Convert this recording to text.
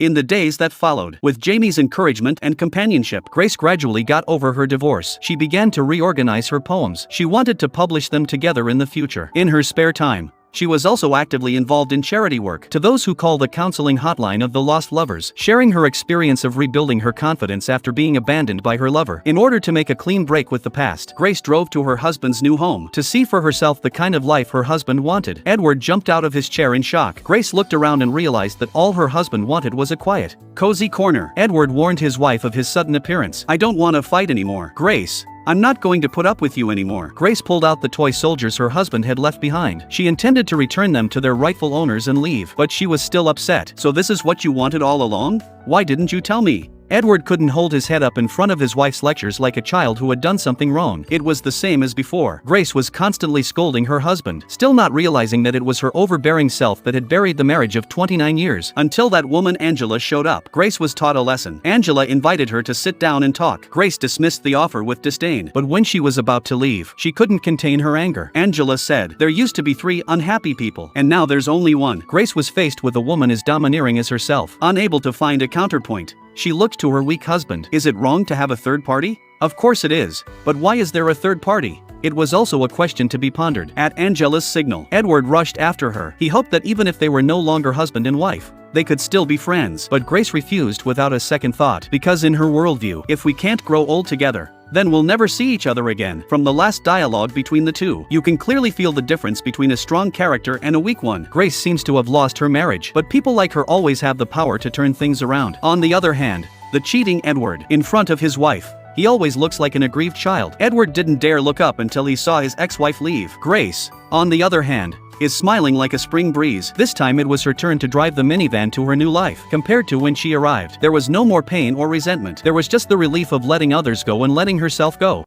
In the days that followed, with Jamie's encouragement and companionship, Grace gradually got over her divorce. She began to reorganize her poems. She wanted to publish them together in the future. In her spare time, she was also actively involved in charity work to those who call the counseling hotline of the lost lovers, sharing her experience of rebuilding her confidence after being abandoned by her lover. In order to make a clean break with the past, Grace drove to her husband's new home to see for herself the kind of life her husband wanted. Edward jumped out of his chair in shock. Grace looked around and realized that all her husband wanted was a quiet, cozy corner. Edward warned his wife of his sudden appearance. "I don't want to fight anymore, Grace. I'm not going to put up with you anymore." Grace pulled out the toy soldiers her husband had left behind. She intended to return them to their rightful owners and leave, but she was still upset. "So this is what you wanted all along? Why didn't you tell me?" Edward couldn't hold his head up in front of his wife's lectures like a child who had done something wrong. It was the same as before. Grace was constantly scolding her husband, still not realizing that it was her overbearing self that had buried the marriage of 29 years. Until that woman Angela showed up. Grace was taught a lesson. Angela invited her to sit down and talk. Grace dismissed the offer with disdain. But when she was about to leave, she couldn't contain her anger. Angela said, "There used to be 3 unhappy people, and now there's only 1. Grace was faced with a woman as domineering as herself, unable to find a counterpoint. She looked to her weak husband. Is it wrong to have a third party? Of course it is. But why is there a third party? It was also a question to be pondered. At Angela's signal, Edward rushed after her. He hoped that even if they were no longer husband and wife, they could still be friends. But Grace refused without a second thought, because in her worldview, if we can't grow old together, then we'll never see each other again. From the last dialogue between the two, you can clearly feel the difference between a strong character and a weak one. Grace seems to have lost her marriage, but people like her always have the power to turn things around. On the other hand, the cheating Edward, in front of his wife, he always looks like an aggrieved child. Edward didn't dare look up until he saw his ex-wife leave. Grace, on the other hand, is smiling like a spring breeze. This time it was her turn to drive the minivan to her new life. Compared to when she arrived, there was no more pain or resentment. There was just the relief of letting others go and letting herself go.